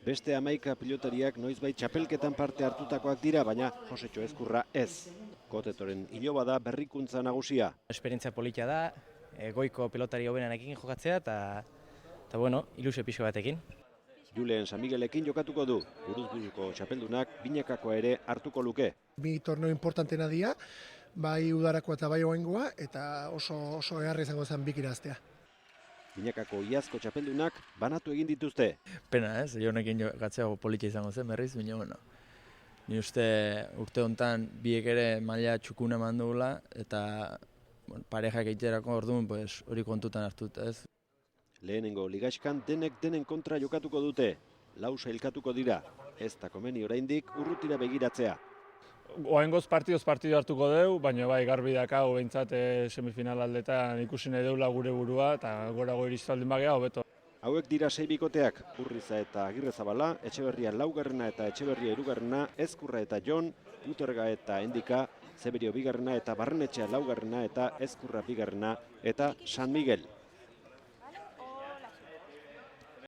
Beste 11 pilotariak noizbait txapelketan parte hartutakoak dira, baina Josetxo Ezkurra ez. Kotetoren iloba da berrikuntza nagusia. Esperientzia polita da, goiko pilotari hobenenekin jokatzea eta bueno, ilusio pixko batekin. Julen San Miguelekin jokatuko du. Buruz-buruko txapeldunak binakakoa ere hartuko luke. Bi torneo importantena dira, bai udarakoa eta bai oaingoa, eta oso egarri izango zen bik iraztea. Binakako iazko txapeldunak banatu egin dituzte. Pena ez, honekin jokatzea polita izango zen berriz, baina bueno. Ni uste urte honetan biek ere maila txukuna eman dugula eta parejak egiterako orduan hori kontutan hartuta ez. Lehenengo ligaxkan denek denen kontra jokatuko dute. Lau sailkatuko dira. Ez da komeni oraindik urrutira begiratzea. Oaingoz partido hartuko dugu, baina bai garbi dakau behintzat semifinal aldetan ikusi nahi deula gure burua eta gorago iristu aldin bagea hobeto. Hauek dira 6 bikoteak, Urriza eta Agirrezabala, Etxeberria laugarrena eta Etxeberria hirugarrena, Ezkurra eta Jon, Puterga eta Endika, Zeberio bigarrena eta Barrenetxea laugarrena eta Ezkurra bigarrena eta San Miguel.